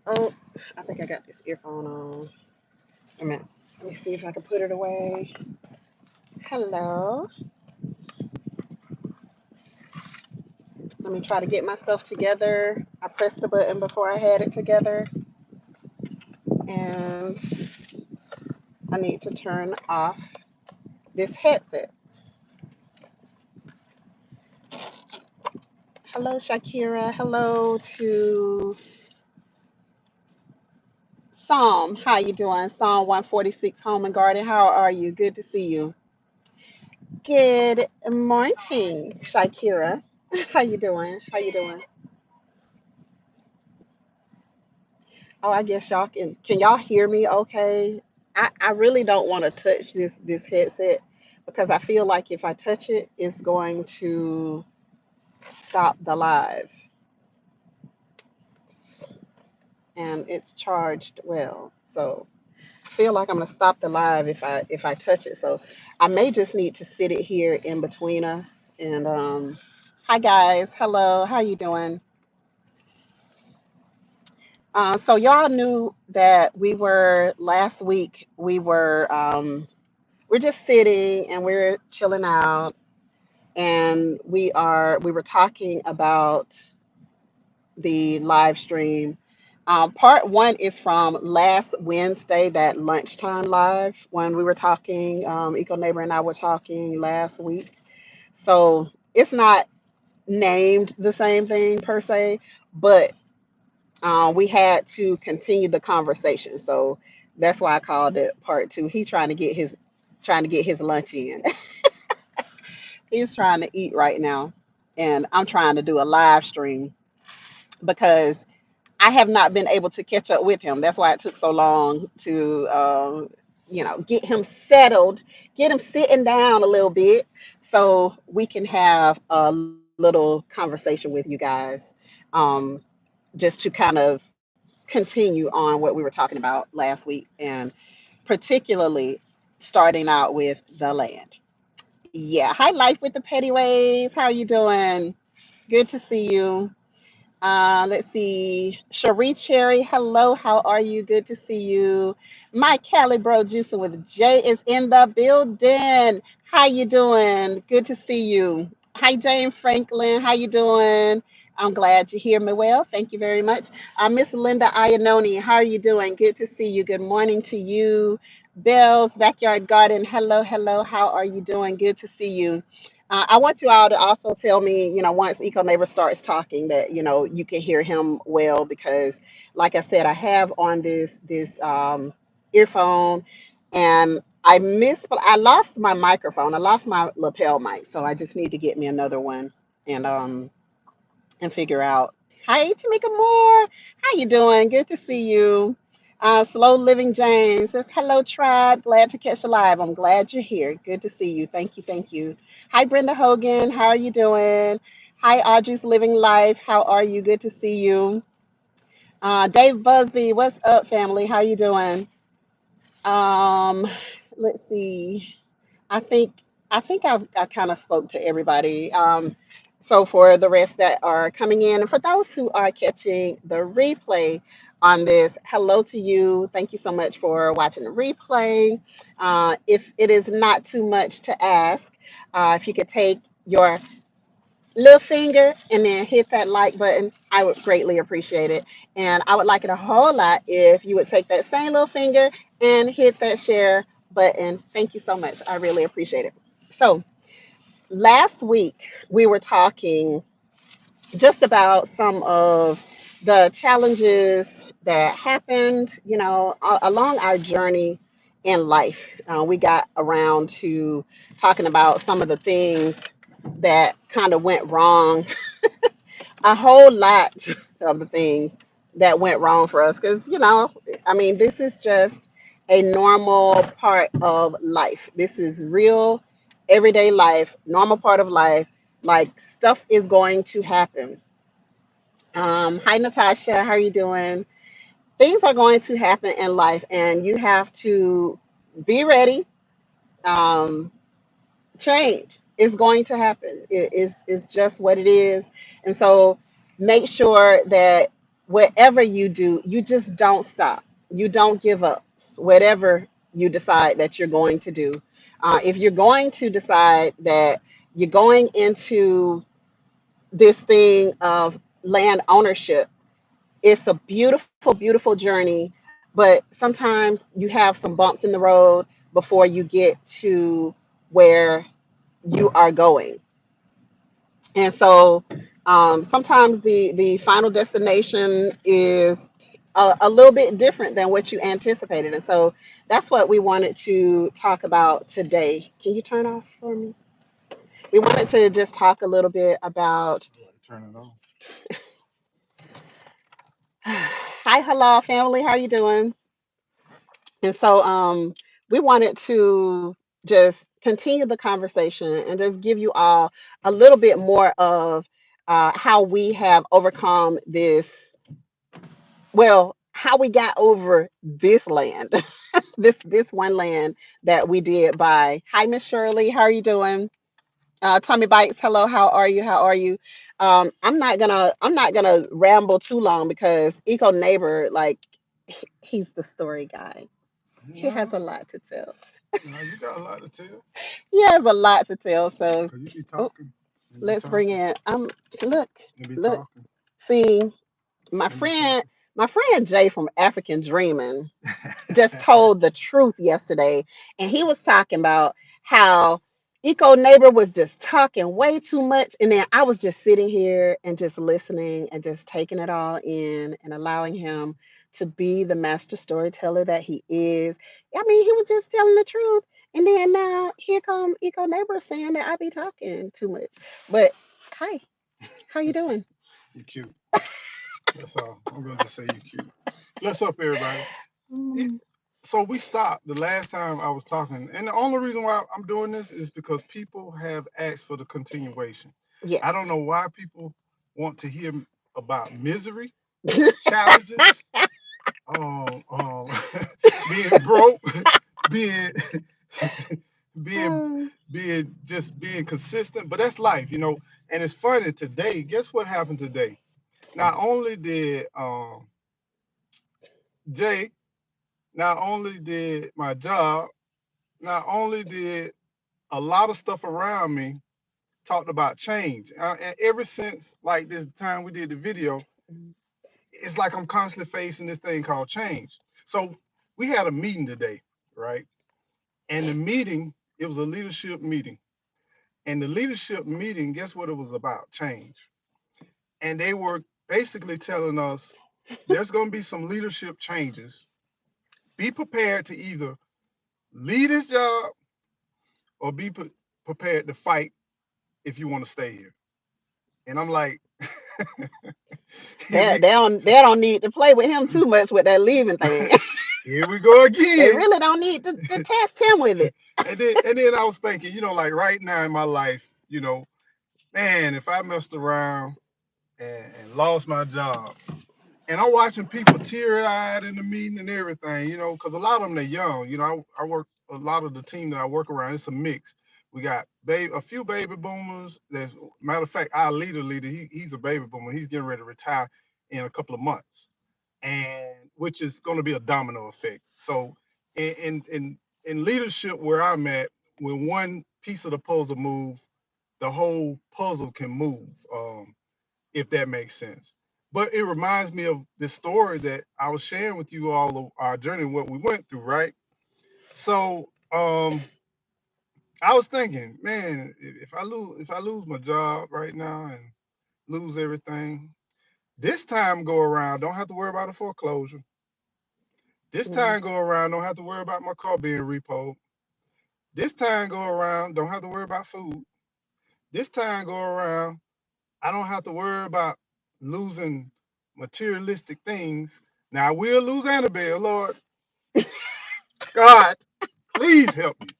Oh, I think I got this earphone on. A minute. Let me see if I can put it away. Hello. Let me try to get myself together. I pressed the button before I had it together, and I need to turn off this headset. Hello, Shakira. Hello to Psalm. How you doing? Psalm 146 Home and Garden. How are you? Good to see you. Good morning, Shakira. How you doing? How you doing? Oh, I guess y'all can y'all hear me okay? I really don't want to touch this headset because I feel like if I touch it, it's going to stop the live, and it's charged well. So I feel like I'm gonna stop the live if I touch it. So I may just need to sit it here in between us. And hi guys, hello, how you doing? So y'all knew that we were last week. We're just sitting and we're chilling out, and we were talking about the live stream. Part one is from last Wednesday, that lunchtime live when we were talking. Eco Neighbor and I were talking last week. So it's not named the same thing per se, but we had to continue the conversation. So that's why I called it part two. He's trying to get his lunch in. He's trying to eat right now, and I'm trying to do a live stream because I have not been able to catch up with him. That's why it took so long to, get him settled, get him sitting down a little bit, so we can have a little conversation with you guys, um, just to kind of continue on what we were talking about last week, and particularly starting out with the land. Yeah. Hi, Life with the Petty Ways. How are you doing? Good to see you. Let's see. Cherie Cherry, hello. How are you? Good to see you. My Cali bro juicing with Jay is in the building. How you doing? Good to see you. Hi, Jane Franklin. How you doing? I'm glad you hear me well. Thank you very much. Miss Linda Iannone, how are you doing? Good to see you. Good morning to you. Bell's Backyard Garden. Hello, hello. How are you doing? Good to see you. I want you all to also tell me, once Eco Neighbor starts talking, that you can hear him well, because, like I said, I have on this earphone, and I lost my microphone. I lost my lapel mic, so I just need to get me another one, and figure out. Hi, Tamika Moore. How you doing? Good to see you. Slow Living James says, hello, tribe. Glad to catch you live. I'm glad you're here. Good to see you. Thank you. Thank you. Hi, Brenda Hogan. How are you doing? Hi, Audrey's Living Life. How are you? Good to see you. Dave Busby, what's up, family? How you doing? Um, let's see. I think I kind of spoke to everybody. So for the rest that are coming in, and for those who are catching the replay on this, hello to you. Thank you so much for watching the replay. If it is not too much to ask, if you could take your little finger and then hit that like button, I would greatly appreciate it. And I would like it a whole lot if you would take that same little finger and hit that share button. Thank you so much. I really appreciate it. So, last week we were talking just about some of the challenges that happened, along our journey in life. We got around to talking about some of the things that kind of went wrong, a whole lot of the things that went wrong for us, because I mean, this is just a normal part of life. This is real everyday life, normal part of life. Like, stuff is going to happen. Hi, Natasha, how are you doing? Things are going to happen in life, and you have to be ready. um, Change is going to happen. It's just what it is. And so make sure that whatever you do, you just don't stop. You don't give up. Whatever you decide that you're going to do. If you're going to decide that you're going into this thing of land ownership, it's a beautiful, beautiful journey, but sometimes you have some bumps in the road before you get to where you are going. And so sometimes the final destination is a little bit different than what you anticipated. And so that's what we wanted to talk about today. Can you turn off for me? We wanted to just talk a little bit about. Turn it on. Hi, hello, family. How are you doing? And so we wanted to just continue the conversation and just give you all a little bit more of how we have overcome this, well, how we got over this land, this one land that we did buy. Hi, Miss Shirley. How are you doing? Tommy Bites, hello, how are you? How are you? I'm not gonna ramble too long because Eco Neighbor, like he's the story guy. He has No, a lot to tell. no, you got a lot to tell. He has a lot to tell. So Cause you be oh, talking, you be let's bring talking, in look, you be look, talking, see my you be friend talking. my friend Jay from African Dreaming just told the truth yesterday, and he was talking about how Eco Neighbor was just talking way too much, and then I was just sitting here and just listening and just taking it all in and allowing him to be the master storyteller that he is. I mean, he was just telling the truth, and then now here come Eco Neighbor saying that I be talking too much. But hi, how you doing? You cute. That's all. I'm gonna just say you cute. Bless up, everybody. It, Mm, so we stopped the last time I was talking, and the only reason why I'm doing this is because people have asked for the continuation. I don't yes. know why people want to hear about misery, challenges, um, being broke, being being Um, being consistent. But that's life, you know. And it's funny today. Guess what happened today? Not only did Jay, not only did my job, not only did a lot of stuff around me talked about change. And ever since like this time we did the video, it's like I'm constantly facing this thing called change. So we had a meeting today, right? And the meeting, it was a leadership meeting. And the leadership meeting, guess what it was about? Change. And they were basically telling us there's going to be some leadership changes. Be prepared to either leave this job or be prepared to fight if you want to stay here. And I'm like, here we they don't need to play with him too much with that leaving thing. here we go They again. really don't need to test him with it. And then I was thinking, like right now in my life, man, if I messed around and lost my job, and I'm watching people teary eyed in the meeting and everything, because a lot of them they're young. I work a lot of the team that I work around. It's a mix. We got a few baby boomers. There's matter of fact, our leader, he's a baby boomer. He's getting ready to retire in a couple of months, and which is going to be a domino effect. So in leadership where I'm at, when one piece of the puzzle move, the whole puzzle can move. If that makes sense. But it reminds me of the story that I was sharing with you all of our journey, what we went through, right? So I was thinking, man, if I lose my job right now and lose everything, this time go around, don't have to worry about a foreclosure. This Mm. time go around, don't have to worry about my car being repoed. This time go around, don't have to worry about food. This time go around, I don't have to worry about losing materialistic things. Now I will lose Annabelle, Lord God, please help me.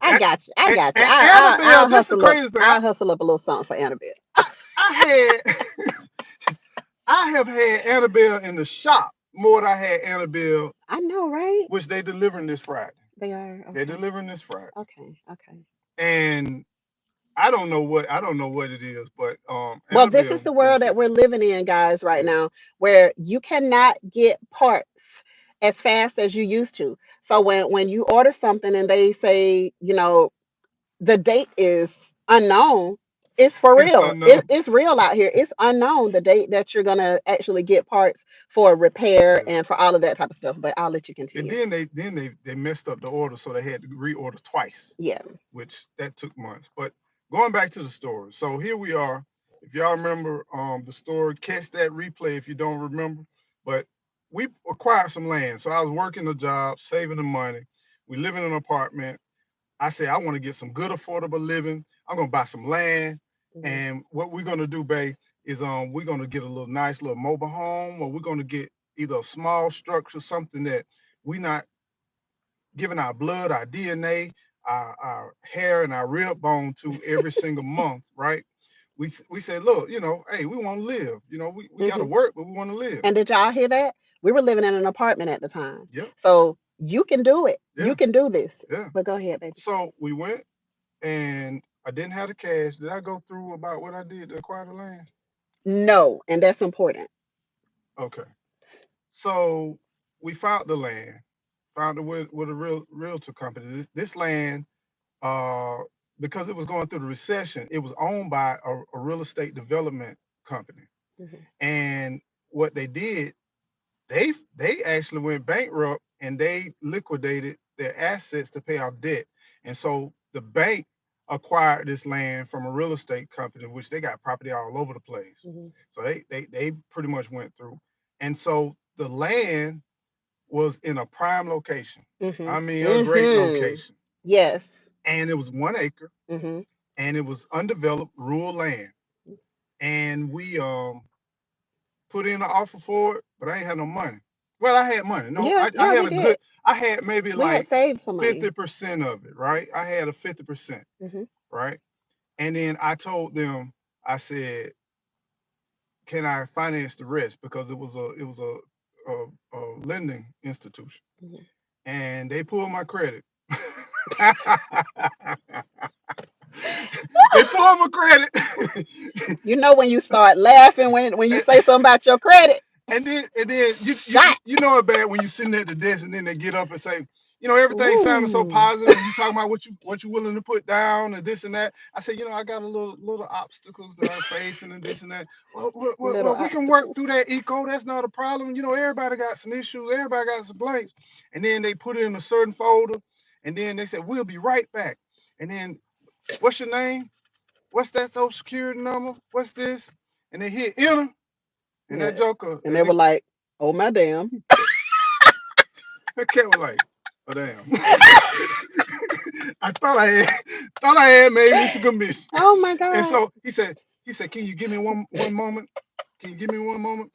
I And, got you. I got you. and Annabelle, I'll this is the hustle up. crazy thing. I'll hustle up a little something for Annabelle. I had I have had Annabelle in the shop more than I had Annabelle, I know, right? which they delivering this Friday. They are They're okay. delivering this Friday. Okay. Okay. And I don't know what it is, but Well, this is Annabelle the been world that saying, we're living in, guys, right yeah, now, where you cannot get parts as fast as you used to. So when you order something and they say, the date is unknown, it's for it's real. unknown. It's real out here. It's unknown the date that you're gonna actually get parts for repair Yeah. and for all of that type of stuff. But I'll let you And continue. then they messed up the order, so they had to reorder twice, Yeah. which that took months. But going back to the story, so here we are. If y'all remember the story, catch that replay if you don't remember. But we acquired some land, so I was working a job, saving the money. We live in an apartment. I said I want to get some good affordable living. I'm gonna buy some land, Hmm. and what we're gonna do, babe, is we're gonna get a little nice little mobile home, or we're gonna get either a small structure, something that we not giving our blood, our DNA, our hair, and our rib bone to every single month, right? We said, look, hey, we want to live. We got to Hmm. work, but we want to live. And did y'all hear that? We were living in an apartment at the time, Yep, so you can do it. You yeah, can do this. yeah. But go ahead, baby. So we went, and I didn't have the cash. Did I go through about what I did to acquire the land? No, and that's important. Okay. So we found the land, found it with a realtor company. This land, uh, because it was going through the recession, it was owned by a real estate development company. Hmm. And what they did, they actually went bankrupt and they liquidated their assets to pay off debt. And so the bank acquired this land from a real estate company, which they got property all over the place. Hmm. So they pretty much went through. And so the land was in a prime location. Hmm. I mean, a great Hmm. location. Yes. And it was 1 acre, Hmm. and it was undeveloped rural land. And we put in an offer for it, but I ain't had no money. Well, I had money. No, Yeah, I yeah, had we a did. good, I had maybe We had like saved some money. 50% of it, right? I had a 50%, Hmm. right? And then I told them, I said, can I finance the rest? Because it was a lending institution. Hmm. And they pulled my credit. They pulled my credit. You know when you start laughing when you say something about your credit, And then shot. you know it bad when you're sitting at the desk and then they get up and say, everything sounding so Ooh, positive and you talking about what you willing to put down and this and that. I said, I got a little obstacles that I'm facing and this and that. little Well, we can work obstacles. through that, Eco. That's not a problem. Everybody got some issues. Everybody got some blanks. And then they put it in a certain folder, and then they said, we'll be right back. And then, what's your name? What's that social security number? What's this? And they hit enter, and that Yeah. joker, And they were like, "Oh my damn." that cat was like, oh damn. I thought I had made me some commission. Oh my And God. so he said, can you give me one moment? Can you give me one moment?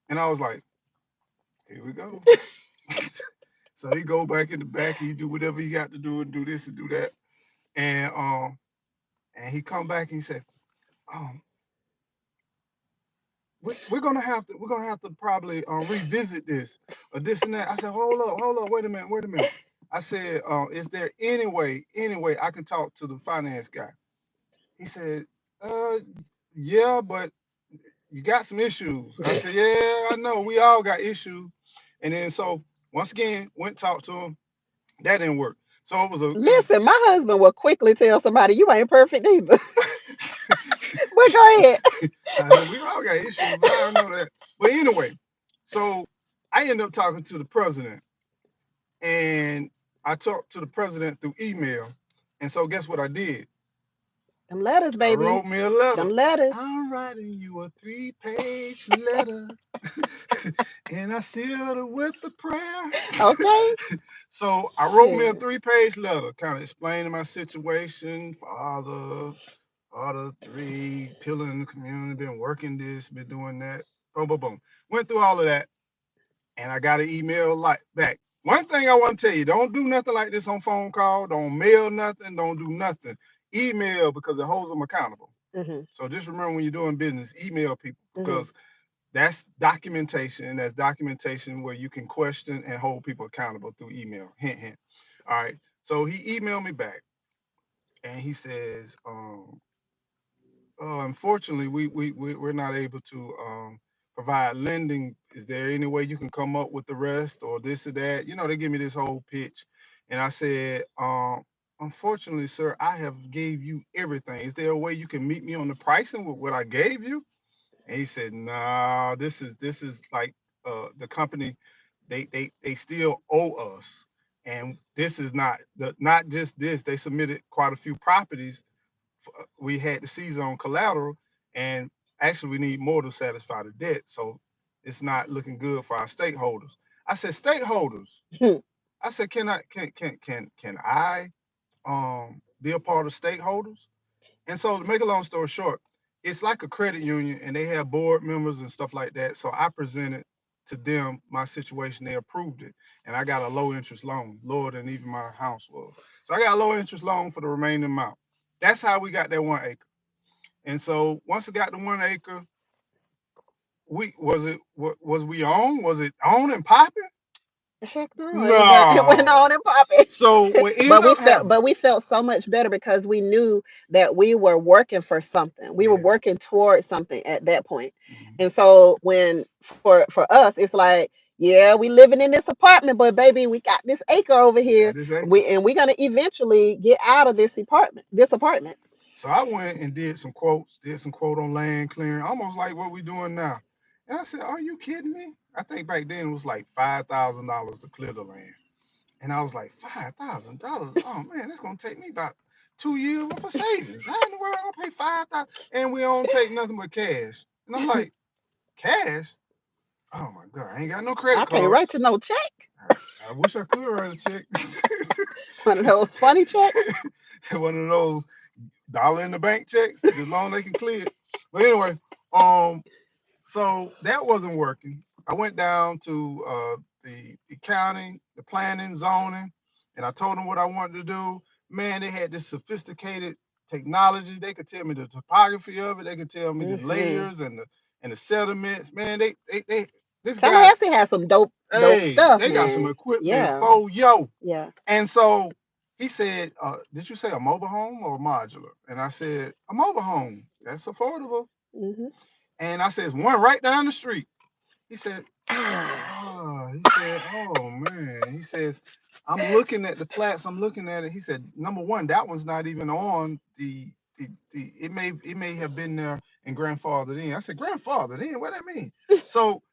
And I was like, here we go. So he go back in the back, he do whatever he got to do and do this and do that. And he come back and he said, um, we're gonna have to probably revisit this or this and that. I said, hold up, wait a minute. I said, is there any way I can talk to the finance guy? He said, uh, yeah, but you got some issues. I said, yeah, I know. We all got issues. And then so once again, went talk to him. That didn't work. So it was Listen, my husband will quickly tell somebody you ain't perfect either. But go ahead. I said, we all got issues. I know that. But anyway, so I ended up talking to the president, and I talked to the president through email. And so guess what I did? Them letters, I baby. wrote me a letter. Them letters. I'm writing you a 3-page letter, and I sealed it with a prayer. Okay. So I wrote me a Shit. 3-page letter, kind of explaining my situation. Father, three, pillar in the community, been working this, been doing that. Boom, boom, boom. Went through all of that, and I got an email like back. One thing I want to tell you: don't do nothing like this on phone call. Don't mail nothing. Don't do nothing. Email because it holds them accountable. Hmm. So just remember when you're doing business, email people Hmm. because that's documentation, and that's documentation where you can question and hold people accountable through email. Hint, hint. All right. So he emailed me back. and he says, unfortunately, we're not able to provide lending. Is there any way you can come up with the rest or this or that? You know, they give me this whole pitch, and I said, unfortunately, sir, I have gave you everything. Is there a way you can meet me on the pricing with what I gave you? And he said, "Nah, this is like the company, they still owe us, and this is not just this. They submitted quite a few properties. We had to seize on collateral, and actually we need more to satisfy the debt. So it's not looking good for our stakeholders." I said, "Stakeholders." I said, "Can I be a part of stakeholders?" And so to make a long story short, it's like a credit union and they have board members and stuff like that. So I presented to them my situation. They approved it. And I got a low interest loan, lower than even my house was. So I got a low interest loan for the remaining amount. That's how we got that 1 acre. And so once it got the 1 acre, was we on? Was it on and popping? Heck no, it went No. on and popping. So what ended up happening? But we felt so much better because we knew that we were working for something. We were Yeah. working towards something at that point. Mhm. And so when for us, it's like, yeah, we living in this apartment, but baby, we got this acre over We here. got this acre. We're gonna eventually get out of this apartment. This apartment. So I went and did some quotes, did some quote on land clearing, almost like what we're doing now. And I said, "Are you kidding me?" I think back then it was like $5,000 to clear the land. And I was like, $5,000? Oh man, that's gonna take me about 2 years worth of savings. How in the world I'm gonna pay 5,000? And we don't take nothing but cash. And I'm like, cash? Oh my god, I ain't got no credit I can't write cards. you no check. I wish I could write a check. One of those funny checks. One of those dollar in the bank checks, as long as they can clear it. But anyway, um, so that wasn't working. I went down to the county, the planning, zoning, and I told them what I wanted to do. Man, they had this sophisticated technology. They could tell me the topography of it. They could tell me the Hmm. layers and the sediments. Man, they this guy, Tallahassee has some dope hey, stuff, they got some man. equipment Yeah, for yo. yeah. And so he said, "Did you say a mobile home or a modular?" And I said, "A mobile home. That's affordable." Hmm. And I said, "There's one right down the street." He said, Ah. "Oh," he said, "Oh man." He says, "I'm looking at the plats. I'm looking at it." He said, "Number one, that one's not even on the. It may have been there and grandfathered in." I said, "Grandfathered in? What that mean?" So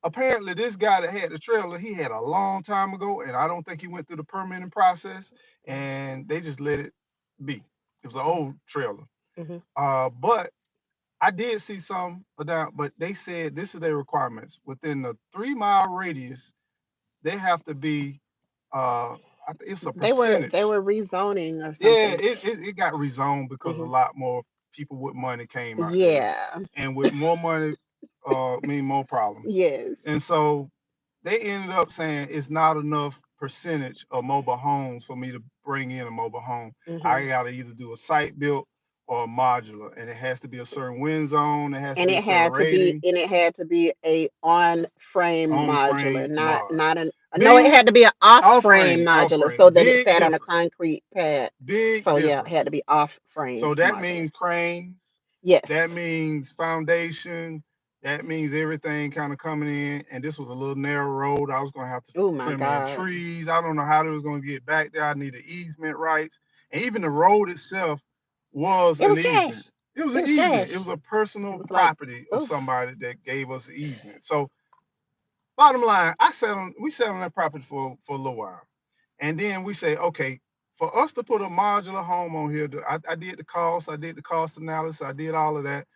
apparently this guy that had the trailer, he had a long time ago, and I don't think he went through the permitting process, and they just let it be. It was an old trailer. Hmm. But I did see some of that, but they said this is their requirements. Within the 3 mile radius, they have to be it's a They percentage. were rezoning or Yeah, something. it got rezoned because a Hmm. lot more people with money came out there. Yeah. And with more money mean more problems. Yes. And so they ended up saying it's not enough percentage of mobile homes for me to bring in a mobile home. Hmm. I gotta either do a site built or a modular, and it has to be a certain wind zone, it has to And be a certain rating, it had to be a on frame on modular, frame mod. not an no, it Big had to be an off frame off modular frame, so that it big sat on a difference, concrete pad. big So yeah, it had difference. to be off frame So that modular. means cranes, that Yes. means foundation, that means everything kind of coming in. And this was a little narrow road. I was gonna have to Oh my trim in God. trees. I don't know how they was gonna get back there. I needed easement rights. And even the road itself was It an was easement. trash. It was It an was easement. It was trash. a It personal was like, property of oof. somebody that gave us the easement. So bottom line, we sat on that property for a little while. And then we say, okay, for us to put a modular home on here, I did the cost, I did the cost analysis, I did all of that.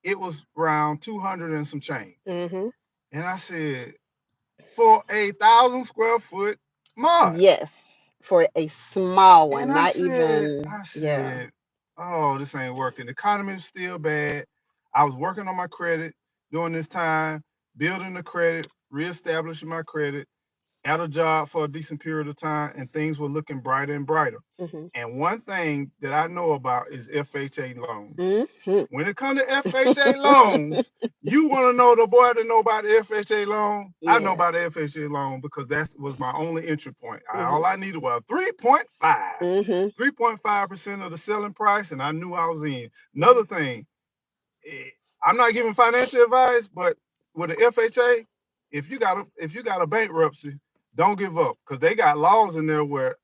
It was around 200 and some change. Hmm. And I said, for a 1,000 square foot mod. Yes, for a small And one, I not said, even, I yeah. said, oh, this ain't working. The economy is still bad. I was working on my credit during this time, building the credit, reestablishing my credit. at a job for a decent period of time, and things were looking brighter and brighter. Mm-hmm. And one thing that I know about is FHA loans. Mm-hmm. When it comes to FHA loans, you want to know the boy that know about the FHA loan? I know Yeah. about the FHA loan because that was my only entry point. Mm-hmm. All I needed was 3.5. Mm-hmm. 3.5% of the selling price, and I knew I was in. Another thing, eh, I'm not giving financial advice, but with the FHA, if you got a bankruptcy, don't give up because they got laws in there where,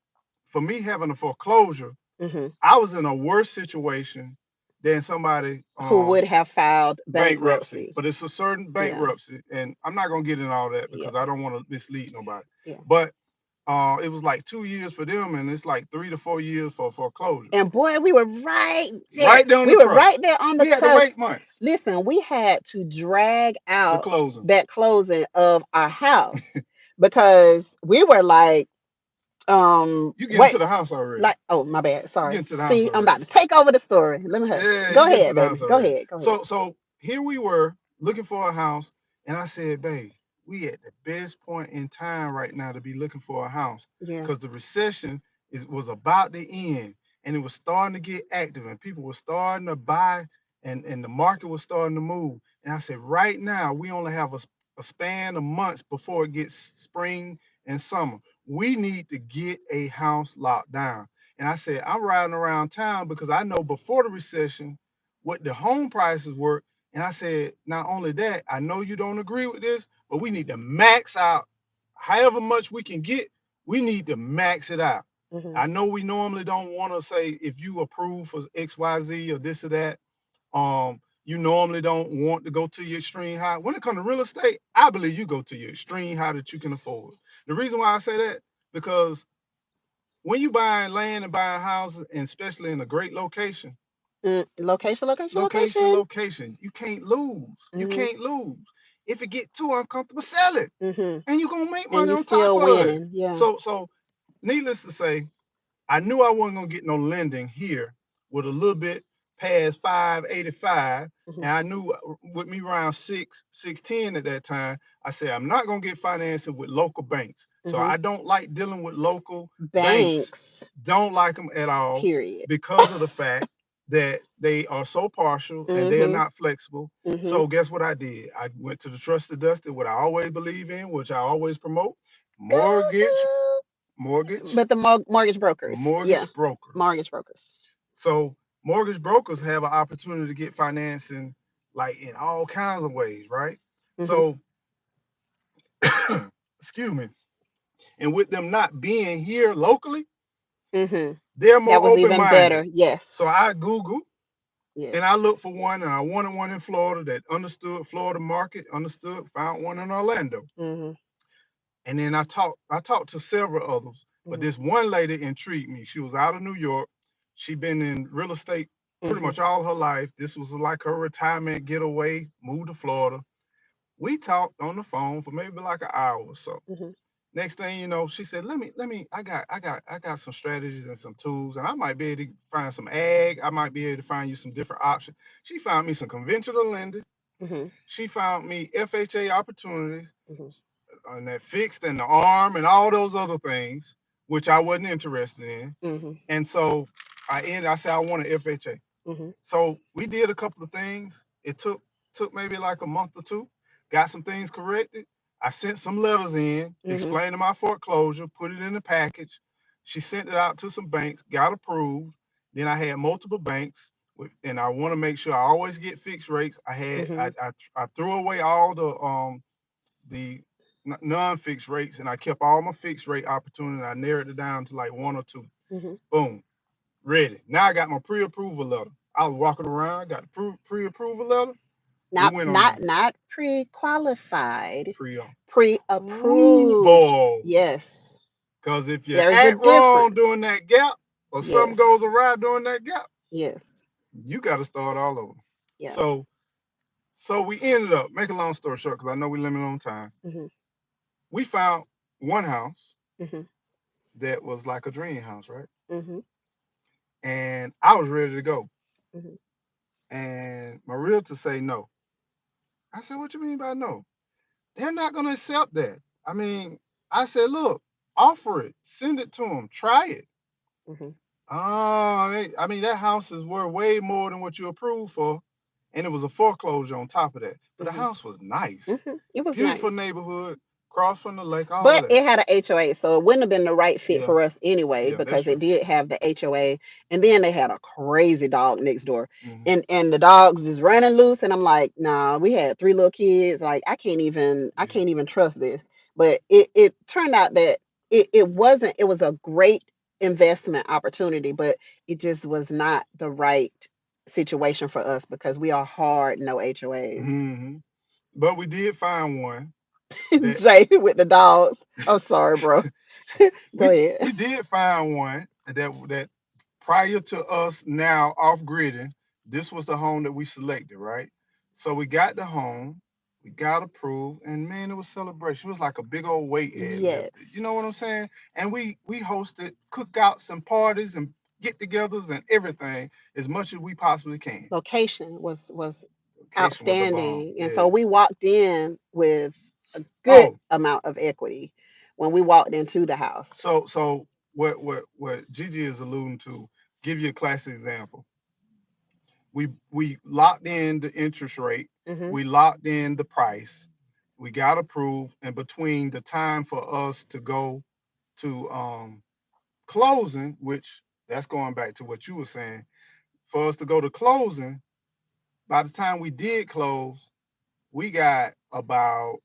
for me having a foreclosure, Mm-hmm. I was in a worse situation than somebody Who would have filed bankruptcy, bankruptcy? but it's a certain Yeah. bankruptcy, and I'm not gonna get in all that Yeah. because I don't want to mislead nobody. Yeah. But it was like 2 years for them, and it's like 3 to 4 years for foreclosure. And boy, we were right there. Right down We the were cross. right there on the We had to wait cusp. months. Listen, we had to drag The out closing. that closing of our house because we were like, You get wait, into the house already. like, oh, my bad. You get Sorry. into the house See, I'm already. about to take over the story. Let me hush. Yeah, Go you get into ahead, the baby. house Go already. ahead. Go ahead. So here we were looking for a house, and I said, babe, we at the best point in time right now to be looking for a house Yeah. because the recession was about to end, and it was starting to get active, and people were starting to buy, and the market was starting to move. And I said, right now we only have a span of months before it gets spring and summer. We need to get a house locked down. And I said, I'm riding around town because I know before the recession what the home prices were. And I said, not only that, I know you don't agree with this, but we need to max out however much we can get. We need to max it out. Mm-hmm. I know we normally don't want to say if you approve for XYZ or this or that. You normally don't want to go to your extreme high. When it comes to real estate, I believe you go to your extreme high that you can afford. The reason why I say that, because when you buying land and buying houses, and especially in a great location, Location, location, location. location, you can't lose. You Mm-hmm. can't lose. If it get too uncomfortable, sell it, Mm-hmm. and you're gonna make And money you on top still of it. winning. Yeah. So needless to say, I knew I wasn't gonna get no lending here with a little bit past 585. Mm-hmm. And I knew with me around 610 at that time, I said I'm not gonna get financing with local banks. So Mm-hmm. I don't like dealing with local banks. Banks. Don't like them at all Period. because of the fact that they are so partial and they are Mm-hmm. not flexible. Mm-hmm. So guess what I did? I went to the trusted dusty, what I always believe in, which I always promote, Go, mortgage, go. mortgage, But the mortgage brokers. Yeah. mortgage brokers. Mortgage brokers. So mortgage brokers have an opportunity to get financing like in all kinds of ways, right? Mm-hmm. So excuse me. And with them not being here locally, Mm-hmm. they're That more was open even better. minded. Yes. So I Googled and Yes. I looked for one, and I wanted one in Florida that understood Florida market, understood, found one in Orlando. Mm-hmm. And then I talked to several others, but Mm-hmm. this one lady intrigued me. She was out of New York. She'd been in real estate pretty Mm-hmm. much all her life. This was like her retirement getaway, moved to Florida. We talked on the phone for maybe like an hour or so. Mm-hmm. Next thing you know, she said, let me, I got some strategies and some tools, and I might be able to find some ag. I might be able to find you some different options. She found me some conventional lending. Mm-hmm. She found me FHA opportunities Mm-hmm. on that fixed and the arm and all those other things, which I wasn't interested in. Mm-hmm. And so I said I wanted FHA. Mm-hmm. So we did a couple of things. It took maybe like a month or two, got some things corrected. I sent some letters in, Mm-hmm. explaining my foreclosure, put it in the package. She sent it out to some banks, got approved. Then I had multiple banks, and I want to make sure I always get fixed rates. Mm-hmm. I threw away all the non-fixed rates, and I kept all my fixed rate opportunity. I narrowed it down to like one or two. Mm-hmm. Boom, ready. Now I got my pre-approval letter. I was walking around, got the pre-approval letter. We Not went on not there. not pre-qualified, pre-approved. Pre-approval. Yes. Because if you There's a act wrong during difference. that gap, or something Yes. goes awry during that gap, Yes. you got to start all over. Yeah. So, so we ended up, make a long story short, because I know we limited on time. Mm-hmm. We found one house Mm-hmm. that was like a dream house, right? Mm-hmm. And I was ready to go. Mm-hmm. And my realtor say no. I said, what you mean by no? They're not going to accept that. I mean, I said, look, offer it, send it to them, try it. Hmm. Oh, I mean, that house is worth way more than what you approved for. And it was a foreclosure on top of that. But the Hmm. house was nice. It was Beautiful nice. neighborhood, across from the lake, all of But that. it had an HOA, so it wouldn't have been the right fit Yeah, for us anyway yeah, that's because it true. did have the HOA. And then they had a crazy dog next door. Hmm. And the dogs just running loose. And I'm like, nah, we had three little kids. Like I Yeah. can't even trust this. But it turned out that it wasn't, it was a great investment opportunity, but it just was not the right situation for us because we are hard no HOAs. Hmm. But we did find one that Jay with the dogs. I'm sorry, bro. Go we ahead. did find one that prior to us now off gridding, this was the home that we selected, right? So we got the home, we got approved, and man, it was celebration. It was like a big old weight had lifted. You know Yes. what I'm saying? And we hosted cookouts and parties and get-togethers and everything as much as we possibly can. Location was Location was a bomb. outstanding. And so Yeah. we walked in with a good Oh, amount of equity when we walked into the house. so what Gigi is alluding to, give you a classic example. We locked in the interest rate, Hmm. we locked in the price, we got approved, and between the time for us to go to closing, which that's going back to what you were saying, for us to go to closing, by the time we did close, we got about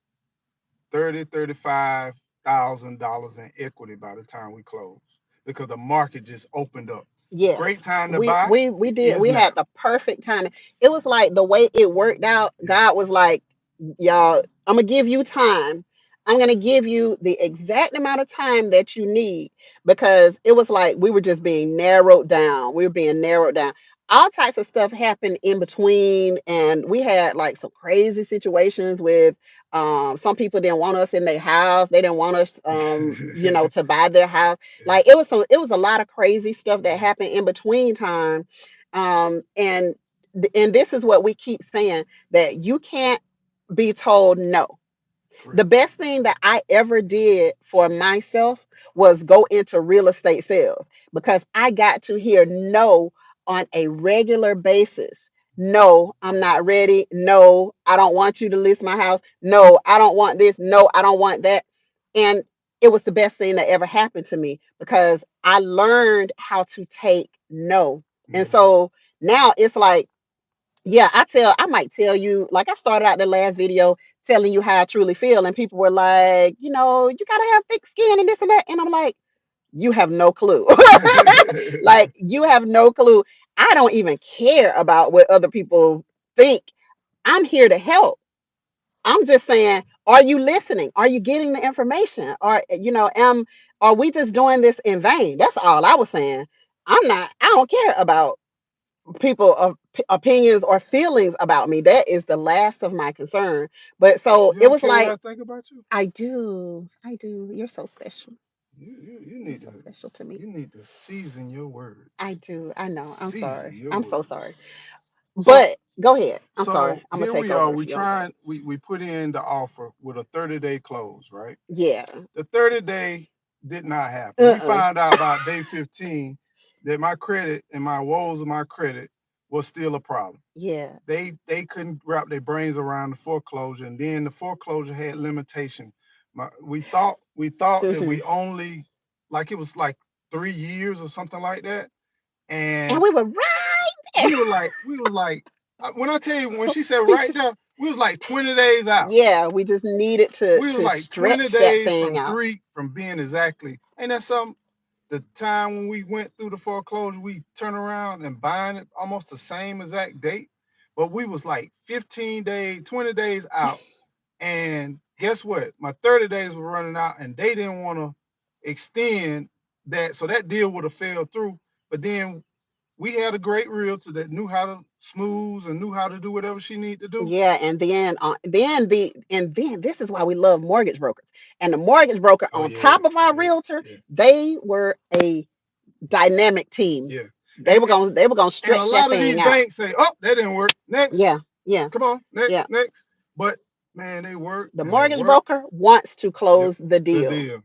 35,000 in equity by the time we closed because the market just opened up. Great Yes. time to We buy we we did is we now. had the perfect timing. It was like the way it worked out, Yeah. God was like, y'all, I'm gonna give you time. I'm gonna give you the exact amount of time that you need because it was like we were just being narrowed down. We were being narrowed down. All types of stuff happened in between, and we had like some crazy situations with some people didn't want us in their house. They didn't want us to buy their house. Yeah. Like it was a lot of crazy stuff that happened in between time. And this is what we keep saying, that you can't be told no. The Correct. best thing that I ever did for myself was go into real estate sales because I got to hear no on a regular basis. No, I'm not ready. No, I don't want you to list my house. No, I don't want this. No, I don't want that. And it was the best thing that ever happened to me because I learned how to take no. And Hmm. so now it's like, yeah, I might tell you, like I started out the last video telling you how I truly feel, and people were like, you gotta have thick skin and this and that. And I'm like, you have no clue. Like, you have no clue. I don't even care about what other people think. I'm here to help. I'm just saying, are you listening? Are you getting the information? Or, are we just doing this in vain? That's all I was saying. I don't care about people of opinions or feelings about me. That is the last of my concern. But so You it don't was care what like, I think about you. I do. You're so special. You You're need so to special to me. you need to season your I words. do. I know. I'm Season sorry. your I'm so words. sorry. So But go ahead. I'm sorry. so I'm gonna here take we are. over We if you don't go. trying. We put in the offer with a 30-day close, right? Yeah. The 30-day did not happen. We Uh-uh. found out about day 15 that my credit and my woes of my credit was still a problem. Yeah. They couldn't wrap their brains around the foreclosure, and then the foreclosure had limitation. We thought that Hmm. we only, like, it was like 3 years or something like that, And and we were right there. we was like when I tell you, when she said We right just there, we was like 20 days out. Yeah, we just needed to We was to like 20 stretch that days thing from out. three from being exactly. Ain't that something? The time when we went through the foreclosure, we turn around and buying it almost the same exact date. But we was like 15 days, 20 days out. And guess what? My 30 days were running out and they didn't want to extend that. So that deal would have fell through. But then we had a great realtor that knew how to smooth and knew how to do whatever she needed to do. Yeah, and then this is why we love mortgage brokers. And the mortgage broker Oh on yeah, top of our yeah, realtor, yeah, they were a dynamic team. yeah. They And, were and going they were going to and a stretch that lot of these thing out. banks say, "Oh, that didn't work. Next, Yeah, yeah, come on, yeah. next." But Man, they work The and they mortgage work. broker wants to Yep, close the the deal. deal.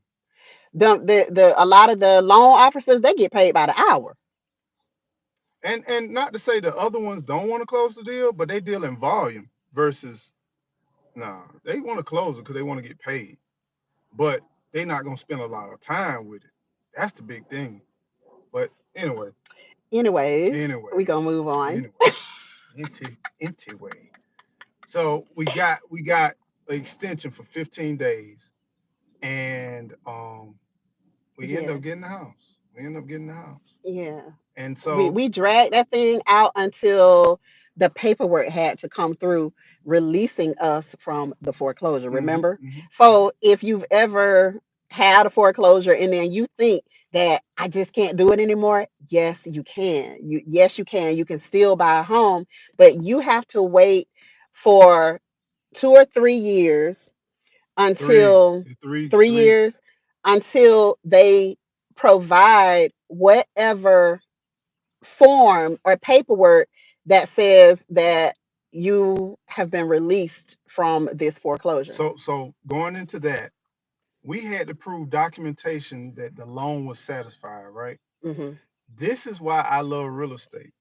The a lot of the loan officers, they get paid by the hour. And not to say the other ones don't want to close the deal, but they deal in volume versus nah, they want to close it because they want to get paid, but they're not gonna spend a lot of time with it. That's the big thing. But anyway, Anyways, we anyway, gonna move on. anyway, anyway. So we got an extension for 15 days, and we end up Yes, getting the house. We end up getting the house, yeah. and we so we dragged that thing out until the paperwork had to come through releasing us from the foreclosure, hmm remember? hmm So if you've ever had a foreclosure and then you think that I just can't do it anymore, yes you can. You can. You can still buy a home, but you have to wait for 2 or 3 years three, until three, three three. years until they provide whatever form or paperwork that says that you have been released from this foreclosure. So going into that, we had to prove documentation that the loan was satisfied, right? Hmm. This is why I love real estate.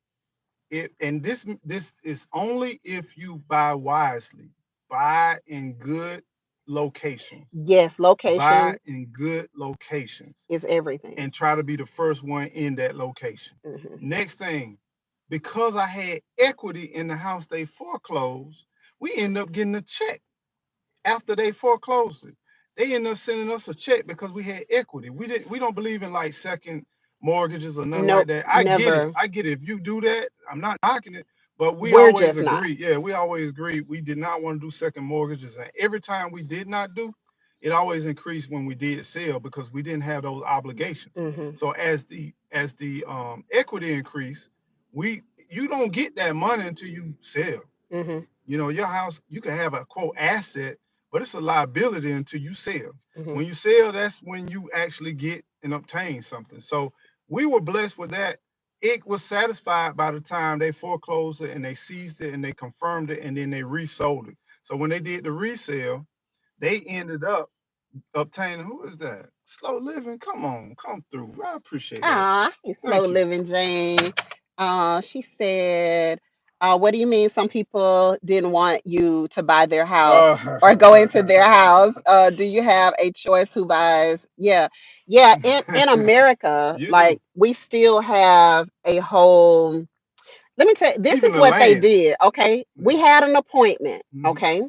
And this is only if you buy wisely, buy in good locations, Yes, buy location in good locations, is everything. and try to be the first one in that location. Hmm. Next thing, because I had equity in the house they foreclosed, we end up getting a check after they foreclosed it. They ended up sending us a check because we had equity. We don't believe in like second mortgages or nothing like Nope, that. I get it. never. I get it. If you do that, I'm not knocking it. But we We're always just not. agree. Yeah, we always agree. We did not want to do second mortgages. And every time we did not do, it always increased when we did sell because we didn't have those obligations. Hmm. So as the equity increased, we you don't get that money until you sell. Hmm. You know, your house, you can have a quote asset, but it's a liability until you sell. Hmm. When you sell, that's when you actually get and obtain something. So we were blessed with that. It was satisfied by the time they foreclosed it and they seized it and they confirmed it and then they resold it. So when they did the resale, they ended up obtaining, who is that? Slow living. Come on, come through. I appreciate that. Ah, you slow Thank you. living, Jane. She said, what do you mean some people didn't want you to buy their house or go into their house? Do you have a choice who buys? Yeah. Yeah. In America, You do. like we still have a whole, let me tell you, this Even is the what they land. did. Okay. We had an appointment. Mm-hmm. Okay.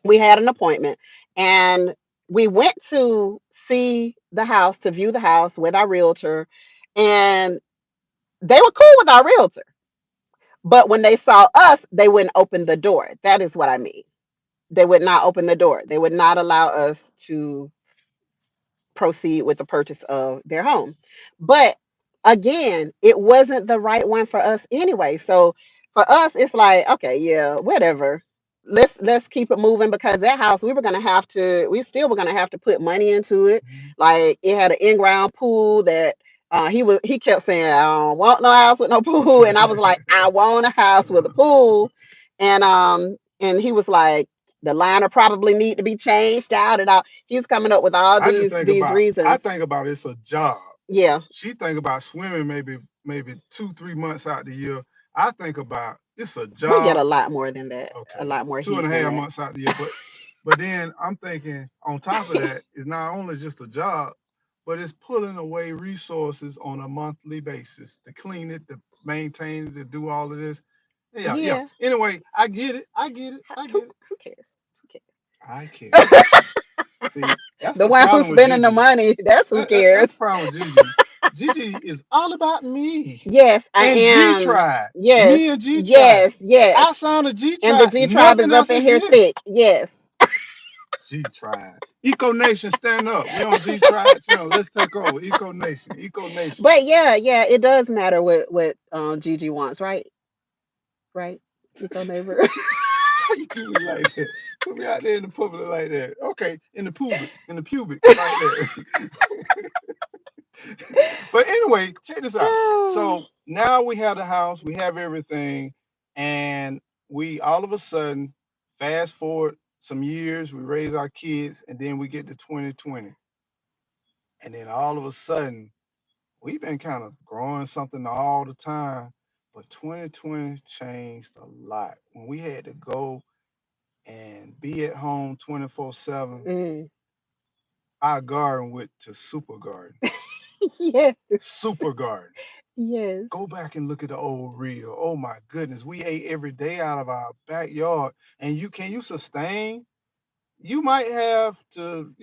We had an appointment and we went to see the house, to view the house with our realtor. And they were cool with our realtor. But when they saw us, they wouldn't open the door. That is what I mean. They would not open the door. They would not allow us to proceed with the purchase of their home. But again, it wasn't the right one for us anyway. So for us, it's like, okay, yeah, whatever. Let's keep it moving because that house we still were gonna have to put money into it. Mm-hmm. Like it had an in-ground pool that he kept saying, I don't want no house with no pool. And I was like, I want a house with a pool. And he was like, the liner probably need to be changed out and all. He's coming up with all I just these I reasons. think about it's a job. Yeah, She think about swimming maybe 2 3 months out the year. I think about it's a we get job. a lot more than that, a Okay, lot more two and heat a than half that. months out the year. But then I'm thinking on top of that is not only just a job, but it's pulling away resources on a monthly basis to clean it, to maintain it, to do all of this. Yeah, yeah. Yeah, Anyway, I get it. I get it. I get it. who cares? Who I care. cares? See, that's The the one who's problem with spending the Gigi. money, that's who That's cares. the problem with Gigi. Gigi is all about me. Yes, I And G am. tried. Yes, Me and G tried. yes, yes. Outside of G And the tried, G tribe is nothing up else in here exists. thick. Yes. G tried. Eco Nation, stand up. We on G tried channel. Let's take over. Eco Nation. Eco Nation. But yeah, yeah, it does matter what Gigi wants, right? Right? Eco neighbor. How you do me like that? Put me out there in the public like that. Okay, in the pubic, like that. But anyway, check this out. Oh. So now we have the house, we have everything, and we all of a sudden fast forward. some years, we raise our kids, and then we get to 2020. And then all of a sudden, we've been kind of growing something all the time. But 2020 changed a lot. When we had to go and be at home 24/7, Mm. our garden went to super garden. Yes. Super garden. Yes. Go back and look at the old reel. Oh my goodness, we ate every day out of our backyard. And you sustain? You might have to,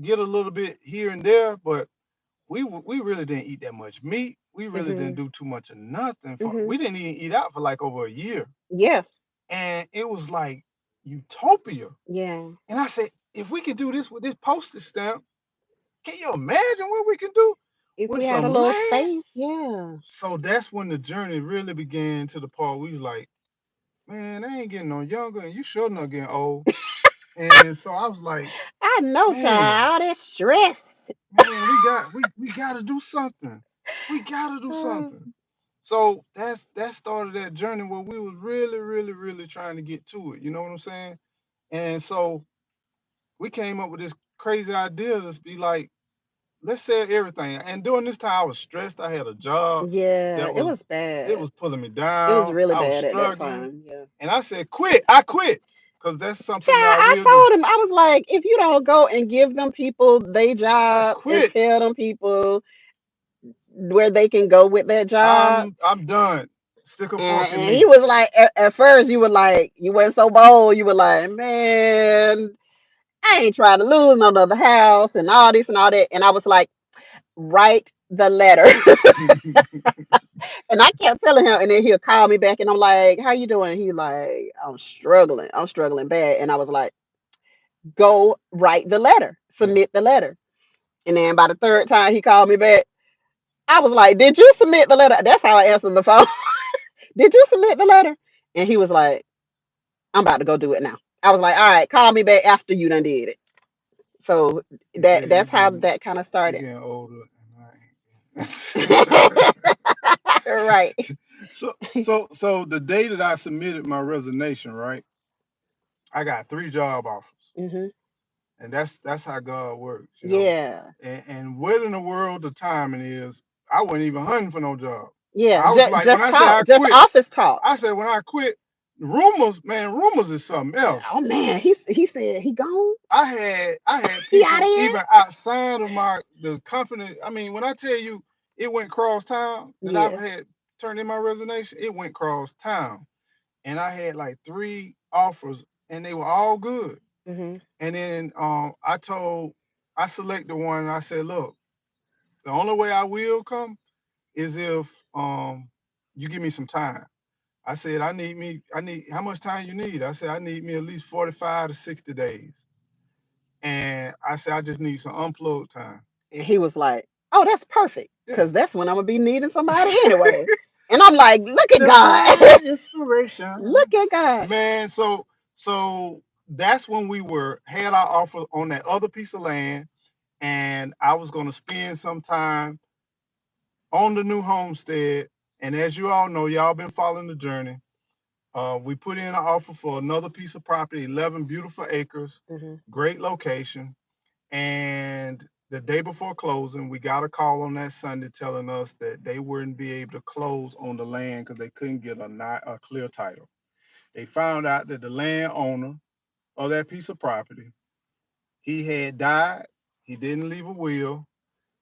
get a little bit here and there, but we really didn't eat that much meat. We really didn't Mhm. do too much of nothing. Mhm. We didn't even eat out for like over a year, Yeah. and it was like utopia. Yeah. And I said, if we can do this with this postage stamp, can you imagine what we can do If with we had a some little land? space, yeah. So that's when the journey really began to the part we was like, man, I ain't getting no younger, and you sure not getting old. And so I was like, I know, man, child. All that stress. man, we gotta do something. We gotta do Uh, something. So that started that journey where we was really, really, really trying to get to it. You know what I'm saying? And so we came up with this crazy idea to be like, let's sell everything. And during this time, I was stressed. I had a job yeah, that it was was it bad. was pulling me It was down. really I was bad at that struggling, time. Yeah. and I said, quit. I quit because that's something that Child, I I really do. told him, I was like, if you don't go and give them people their I job and quit. tell them people where they can go with that job. I'm done. Stick a fork in And he me. was like, at first, you were like, you weren't so bold. You were like, man, I ain't trying to lose no other house and all this and all that. And I was like, write the letter. And I kept telling him, and then he'll call me back, and I'm like, "How you doing?" He like, "I'm struggling. I'm struggling bad." And I was like, "Go write the letter. Yeah. Submit the letter." And then by the third time he called me back, I was like, "Did you submit the letter?" That's how I answered the phone. "Did you submit the letter?" And he was like, "I'm about to go do it now." I was like, "All right, call me back after you done did it." So He said that's how that kind of you started. getting older and I ain't. Right. So the day that I submitted my resignation, right, I got 3 job offers. Hmm. And that's how God works. Yeah. And what in the world the timing is, I wasn't even hunting for no job. Yeah. I was like, when Just I say talk. I Just quit, office talk. I said when I quit, rumors, man, rumors is something else. Oh man, he said he gone. I had He out of people here. even outside of the company. I mean, when I tell you it went cross town that I've Yeah. had turned in my resignation, it went cross town. And I had like 3 offers and they were all good. Hmm. And then I selected one and I said, look, the only way I will come is if you give me some time. I said, I need how much time you need? I said, I need me at least 45 to 60 days. And I said, I just need some unplugged time. And he was like, "Oh, that's perfect, Yeah. because that's when I'm gonna be needing somebody anyway." And I'm like, "Look at God, Divine inspiration. look at God." Man, so that's when we had our offer on that other piece of land, and I was gonna spend some time on the new homestead. And as you all know, y'all been following the journey. We put in an offer for another piece of property, 11 beautiful acres, Hmm. great location. And the day before closing, we got a call on that Sunday telling us that they wouldn't be able to close on the land because they couldn't get a clear title. They found out that the landowner of that piece of property, he had died. He didn't leave a will.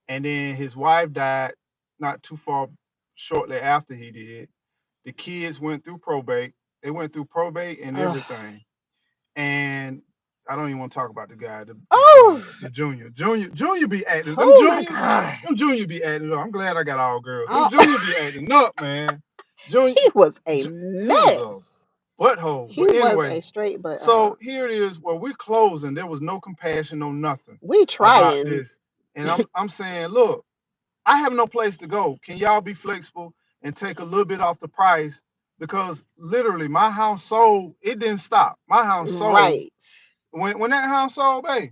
And then his wife died not too far shortly after he did. The kids went through probate. They went through probate and Oh, everything. And I don't even want to talk about the guy, the oh, son, the junior. Junior be acting. oh my God. Them junior be acting up. I'm glad I got all girls. Them Oh, junior be acting up, man. Junior, he was a he was mess. a butthole. He But was anyway, a straight so butthole. here it is. Well, we're closing. There was no compassion, no nothing We about trying. this. And I'm saying, look, I have no place to go. Can y'all be flexible and take a little bit off the price? Because literally, my house sold. It didn't stop. My house sold Right. when that house sold, babe.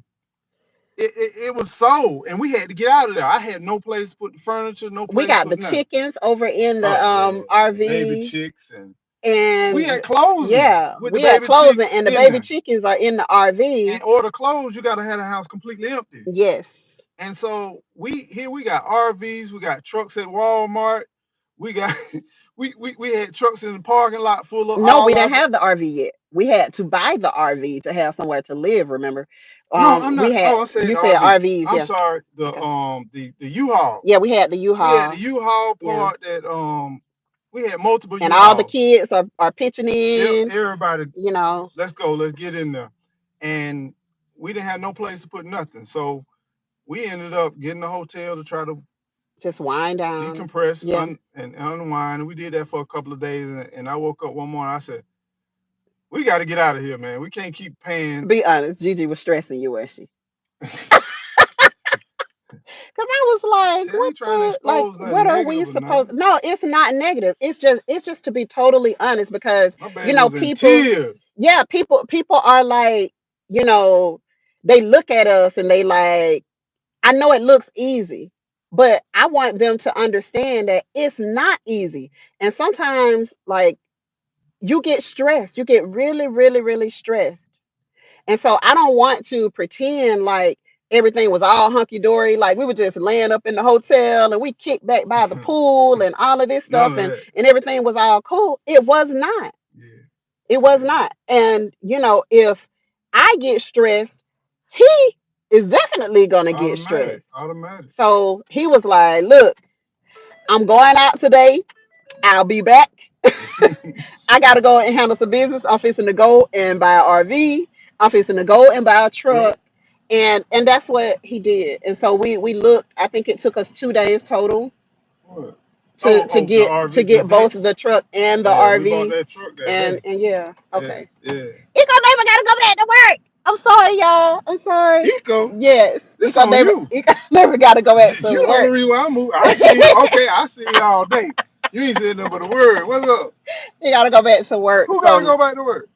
It was sold, and we had to get out of there. I had no place to put the furniture, no We place to got the put nothing. chickens over in the Oh man, the baby RV. chicks and We And had closing yeah, with the we had baby closing, chicks and the in baby there. chickens are in the And RV. order clothes, you gotta have the house completely empty. Yes. And so we got RVs, we got trucks at Walmart, we got we had trucks in the parking lot full of No, we all didn't our. have the RV yet. We had to buy the RV to have somewhere to live, remember? No, I'm We not. had, Oh, I said you the said RV. RVs, I'm yeah. sorry. Okay. The U-Haul. Yeah, we had the We had the U-Haul. U-Haul Yeah. part that we had multiple And all the U-Hauls. kids are pitching in, Everybody, you know, let's go, let's get in there. And we didn't have no place to put nothing. So we ended up getting a hotel to try to just wind down. decompress Yeah. and unwind. And we did that for a couple of days. And I woke up one morning, I said, we got to get out of here, man. We can't keep paying. Be honest, Gigi was stressing you, was she? Because I was like, See, I what ain't trying to the, like, expose nothing what are we negative or supposed? nothing. No, it's not negative. It's just to be totally honest, because My baby was in people, tears. yeah, people are like, you know, they look at us and they like, I know it looks easy, but I want them to understand that it's not easy. And sometimes, like, you get stressed, you get really, really, really stressed. And so I don't want to pretend like everything was all hunky dory. Like we were just laying up in the hotel and we kicked back by the pool and all of this None stuff, of that. and everything was all cool. It was not. Yeah, It was yeah. not. And if I get stressed, he is definitely gonna get Automatic, stressed. automatic. So he was like, look, I'm going out today. I'll be back. I gotta go and handle some business. I'm fixing to go and buy an RV. I'm fixing to go and buy a Truck. truck. And that's what he did. And so we looked. I think it took us 2 days total What? to to The get to RV, the get deck. both the truck and the Oh yeah, we bought RV. that truck that And day. and yeah, Yeah, okay. yeah. Eco neighbor gotta go back to work. I'm sorry, y'all. I'm sorry. Eco, Yes, this on you. Eco neighbor gotta go back to You the only work. reason why I moved. I see you. Okay, I see you all day. You ain't said nothing but a word. What's up? He gotta go back to work. Who gotta So go back to work?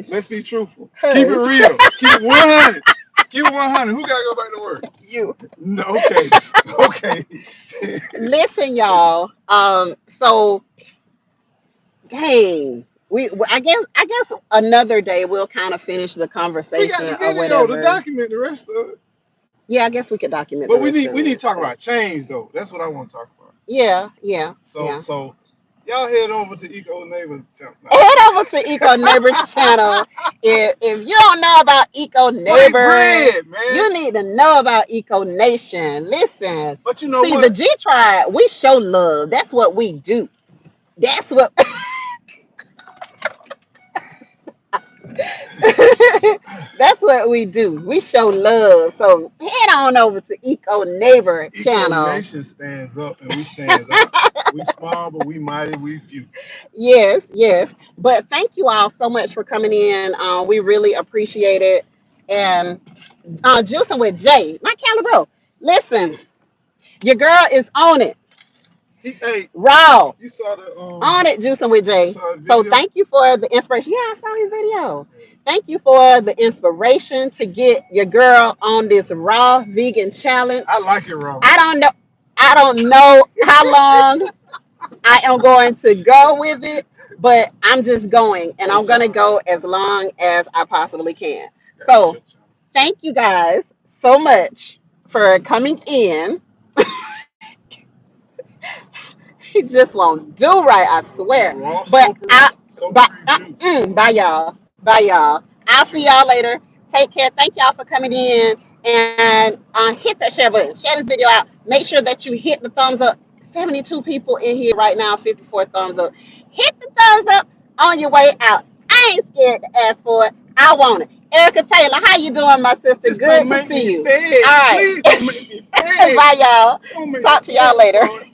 Let's hush, be truthful. Keep it hush. real. Keep it 100. Keep it 100. Who gotta go back to work? You No, okay, okay. listen, y'all. So dang. I guess another day we'll kind of finish the We got the conversation or video to whatever. document the rest of it. Yeah, I guess we could document the But rest of we need to it. talk But about change though. That's what I want to talk about. yeah, yeah, So yeah. so y'all head over to Eco Neighbor. Head over to Eco Neighbor channel. If you don't know about Eco Break Neighbor, bread, man. you need to know about Eco Nation. Listen, But you know see the what? G Tribe, we show love. That's what we do. That's what that's what we do. We show love. So head on over to Eco Neighbor Eco channel. Nation stands up and we stands out. We small, but we mighty, we few. Yes, yes. But thank you all so much for coming in. We really appreciate it. And juicing with Jay, my calendar, bro. Listen, your girl is on it, Hey, raw, you saw on it, juicing with you Jay. saw the So video? thank you for the inspiration. Yeah, I saw his video. Yeah. Thank you for the inspiration to get your girl on this raw vegan challenge. I like it raw. I don't know. I don't know how long I am going to go with it, but I'm just going, and I'm going to go as long as I possibly can. So, thank you guys so much for coming in. He just won't do right, I swear. Raw But soap free juice. bye y'all. Bye y'all. I'll see y'all later. Take care. Thank y'all for coming in, and hit that share button. Share this video out. Make sure that you hit the thumbs up. 72 people in here right now. 54 thumbs up. Hit the thumbs up on your way out. I ain't scared to ask for it. I want it. Erica Taylor, how you doing, my sister? Just don't Good to make see me you. beg. All right. Please don't make me beg. Bye, y'all. Don't make me Talk to y'all beg later. for it.